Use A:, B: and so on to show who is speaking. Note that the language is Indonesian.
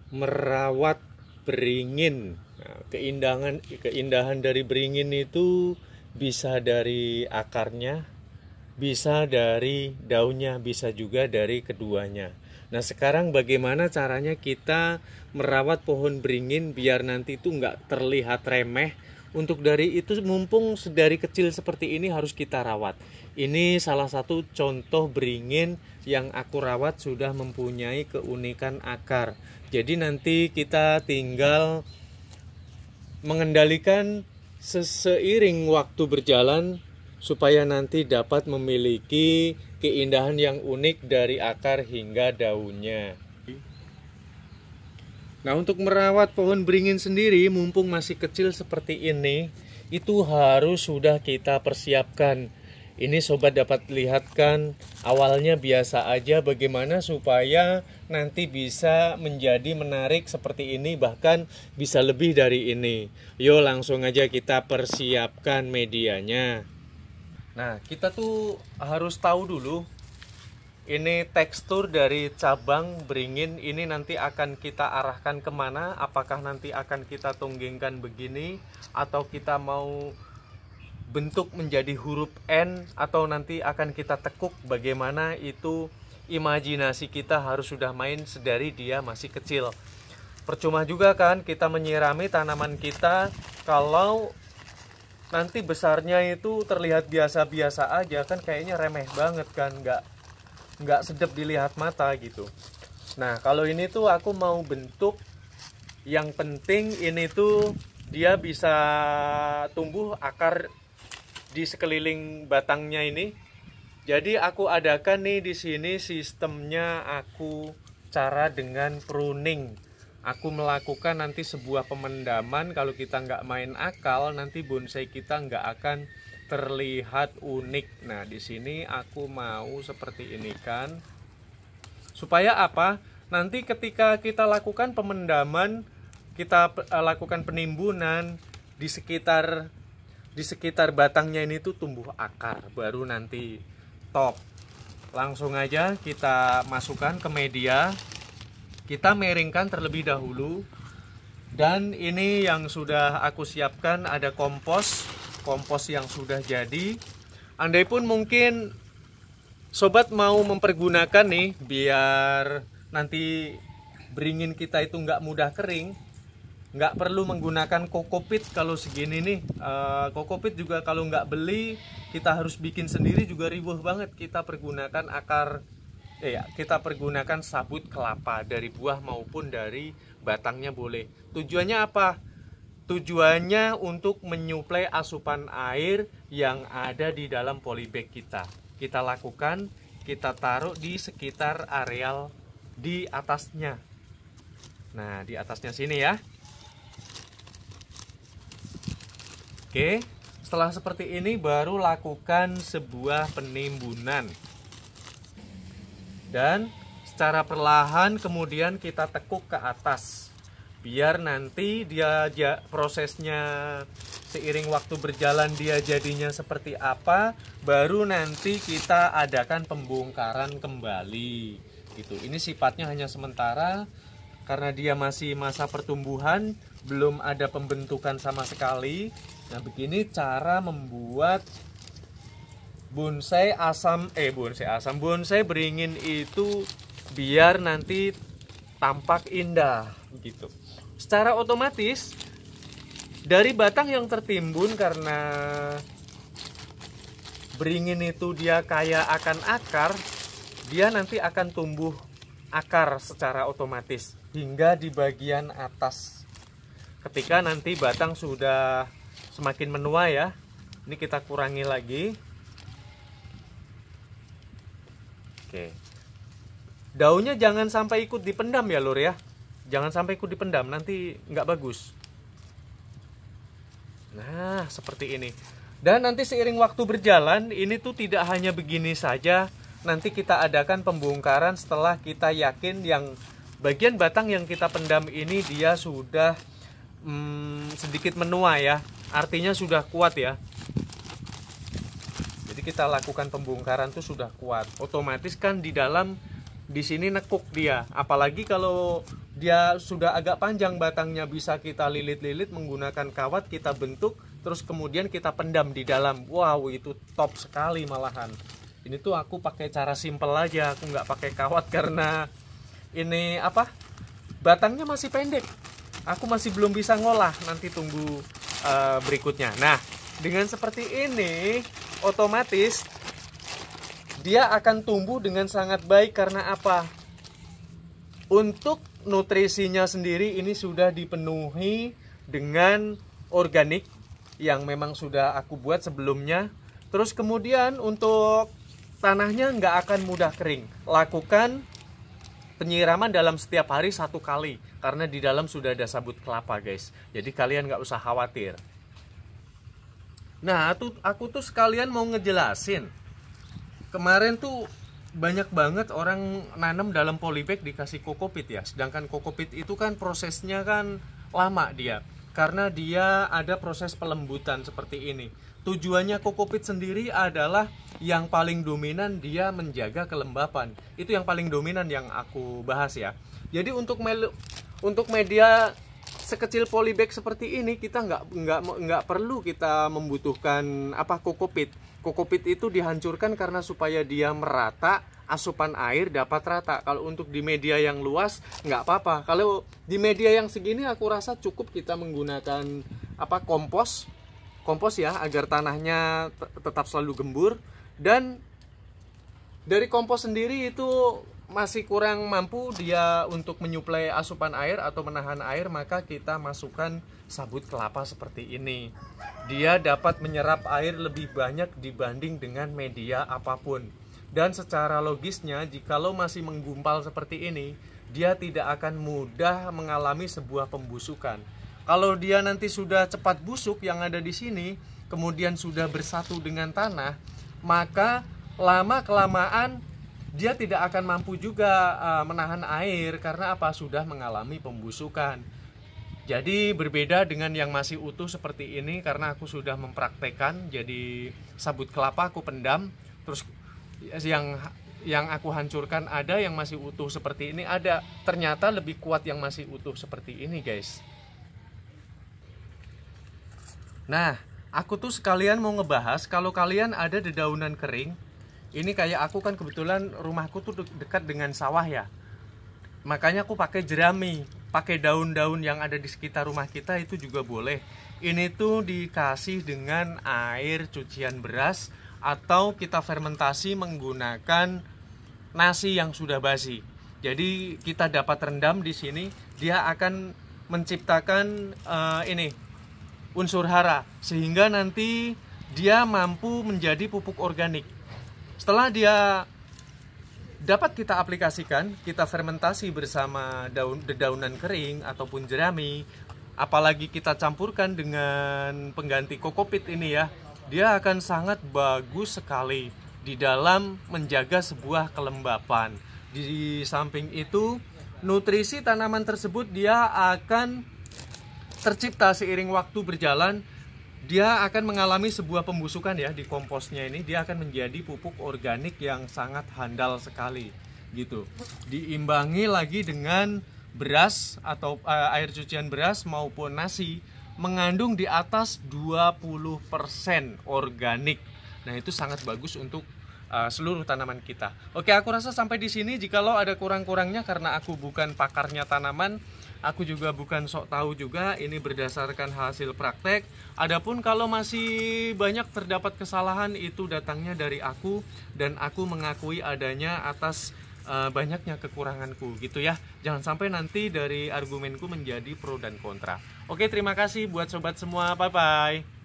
A: merawat beringin. Nah, keindahan dari beringin itu bisa dari akarnya, bisa dari daunnya, bisa juga dari keduanya. Nah, sekarang bagaimana caranya kita merawat pohon beringin biar nanti itu nggak terlihat remeh. Untuk dari itu, mumpung dari kecil seperti ini harus kita rawat. Ini salah satu contoh beringin yang aku rawat sudah mempunyai keunikan akar. Jadi nanti kita tinggal mengendalikan seiring waktu berjalan supaya nanti dapat memiliki keindahan yang unik dari akar hingga daunnya. Nah, untuk merawat pohon beringin sendiri mumpung masih kecil seperti ini, itu harus sudah kita persiapkan. Ini sobat dapat lihatkan awalnya biasa aja, bagaimana supaya nanti bisa menjadi menarik seperti ini, bahkan bisa lebih dari ini. Yuk langsung aja kita persiapkan medianya. Nah, kita tuh harus tahu dulu ini tekstur dari cabang beringin ini nanti akan kita arahkan kemana. Apakah nanti akan kita tonggengkan begini, atau kita mau bentuk menjadi huruf N, atau nanti akan kita tekuk. Bagaimana itu imajinasi kita harus sudah main sedari dia masih kecil. Percuma juga kan kita menyirami tanaman kita kalau nanti besarnya itu terlihat biasa-biasa aja, kan kayaknya remeh banget kan, nggak sedap dilihat mata gitu. Nah, kalau ini tuh aku mau bentuk, yang penting ini tuh dia bisa tumbuh akar di sekeliling batangnya ini. Jadi aku adakan nih di sini sistemnya, aku cara dengan pruning. Aku melakukan nanti sebuah pemendaman. Kalau kita nggak main akal, nanti bonsai kita nggak akan terlihat unik. Nah, di sini aku mau seperti ini kan. Supaya apa? Nanti ketika kita lakukan pemendaman, kita lakukan penimbunan di sekitar batangnya ini tuh tumbuh akar, baru nanti top. Langsung aja kita masukkan ke media. Kita miringkan terlebih dahulu. Dan ini yang sudah aku siapkan, ada kompos yang sudah jadi. Andai pun mungkin sobat mau mempergunakan nih biar nanti beringin kita itu nggak mudah kering, nggak perlu menggunakan kokopit. Kalau segini nih, kokopit juga kalau nggak beli, kita harus bikin sendiri juga ribuh banget. Kita pergunakan kita pergunakan sabut kelapa dari buah maupun dari batangnya boleh. Tujuannya apa? Tujuannya untuk menyuplai asupan air yang ada di dalam polybag kita. Kita lakukan, kita taruh di sekitar areal di atasnya. Nah, di atasnya sini ya. Oke, setelah seperti ini baru lakukan sebuah penimbunan. Dan secara perlahan kemudian kita tekuk ke atas. Biar nanti dia prosesnya seiring waktu berjalan dia jadinya seperti apa, baru nanti kita adakan pembongkaran kembali gitu. Ini sifatnya hanya sementara karena dia masih masa pertumbuhan, belum ada pembentukan sama sekali. Nah, begini cara membuat bonsai beringin itu biar nanti tampak indah gitu. Secara otomatis dari batang yang tertimbun, karena beringin itu dia kaya akan akar, dia nanti akan tumbuh akar secara otomatis hingga di bagian atas. Ketika nanti batang sudah semakin menua ya, ini kita kurangi lagi. Oke, daunnya jangan sampai ikut dipendam ya lur ya, jangan sampai ikut dipendam, nanti nggak bagus. Nah, seperti ini. Dan nanti seiring waktu berjalan, ini tuh tidak hanya begini saja, nanti kita adakan pembongkaran setelah kita yakin yang bagian batang yang kita pendam ini dia sudah sedikit menua ya, artinya sudah kuat ya. Jadi kita lakukan pembongkaran tuh sudah kuat, otomatis kan di dalam di sini nekuk dia. Apalagi kalau dia sudah agak panjang batangnya, bisa kita lilit-lilit menggunakan kawat, kita bentuk, terus kemudian kita pendam di dalam. Wow, itu top sekali malahan. Ini tuh aku pakai cara simple aja, aku nggak pakai kawat karena ini apa? Batangnya masih pendek. Aku masih belum bisa ngolah, nanti tunggu berikutnya. Nah, dengan seperti ini otomatis dia akan tumbuh dengan sangat baik. Karena apa? Untuk nutrisinya sendiri ini sudah dipenuhi dengan organik yang memang sudah aku buat sebelumnya. Terus kemudian untuk tanahnya nggak akan mudah kering. Lakukan penyiraman dalam setiap hari 1 kali, karena di dalam sudah ada sabut kelapa guys. Jadi kalian nggak usah khawatir. Nah, aku tuh sekalian mau ngejelasin. Kemarin tuh banyak banget orang nanam dalam polybag dikasih kokopit ya. Sedangkan kokopit itu kan prosesnya kan lama dia, karena dia ada proses pelembutan seperti ini. Tujuannya kokopit sendiri adalah yang paling dominan dia menjaga kelembapan. Itu yang paling dominan yang aku bahas ya. Jadi untuk media sekecil polybag seperti ini kita nggak perlu kita membutuhkan apa kokopit. Kokopit itu dihancurkan karena supaya dia merata, asupan air dapat rata. Kalau untuk di media yang luas nggak apa-apa. Kalau di media yang segini aku rasa cukup kita menggunakan apa kompos ya, agar tanahnya tetap selalu gembur. Dan dari kompos sendiri itu masih kurang mampu dia untuk menyuplai asupan air atau menahan air, maka kita masukkan sabut kelapa seperti ini. Dia dapat menyerap air lebih banyak dibanding dengan media apapun. Dan secara logisnya, jikalau masih menggumpal seperti ini, dia tidak akan mudah mengalami sebuah pembusukan. Kalau dia nanti sudah cepat busuk yang ada di sini, kemudian sudah bersatu dengan tanah, maka lama-kelamaan dia tidak akan mampu juga menahan air. Karena apa? Sudah mengalami pembusukan. Jadi berbeda dengan yang masih utuh seperti ini, karena aku sudah mempraktekkan. Jadi sabut kelapa aku pendam, terus yang aku hancurkan ada, yang masih utuh seperti ini ada. Ternyata lebih kuat yang masih utuh seperti ini guys. Nah, aku tuh sekalian mau ngebahas kalau kalian ada dedaunan kering. Ini kayak aku kan kebetulan rumahku tuh dekat dengan sawah ya. Makanya aku pakai jerami, pakai daun-daun yang ada di sekitar rumah kita itu juga boleh. Ini tuh dikasih dengan air cucian beras atau kita fermentasi menggunakan nasi yang sudah basi. Jadi kita dapat rendam di sini, dia akan menciptakan unsur hara, sehingga nanti dia mampu menjadi pupuk organik. Setelah dia dapat kita aplikasikan, kita fermentasi bersama dedaunan kering ataupun jerami, apalagi kita campurkan dengan pengganti kokopit ini ya, dia akan sangat bagus sekali di dalam menjaga sebuah kelembapan. Di samping itu, nutrisi tanaman tersebut dia akan tercipta seiring waktu berjalan. Dia akan mengalami sebuah pembusukan ya di komposnya ini. Dia akan menjadi pupuk organik yang sangat handal sekali gitu. Diimbangi lagi dengan beras atau air cucian beras maupun nasi, mengandung di atas 20% organik. Nah, itu sangat bagus untuk seluruh tanaman kita. Oke, aku rasa sampai di sini. Jikalau ada kurang-kurangnya, karena aku bukan pakarnya tanaman, aku juga bukan sok tahu juga, ini berdasarkan hasil praktek. Adapun kalau masih banyak terdapat kesalahan, itu datangnya dari aku, dan aku mengakui adanya atas banyaknya kekuranganku gitu ya. Jangan sampai nanti dari argumenku menjadi pro dan kontra. Oke, terima kasih buat sobat semua. Bye bye.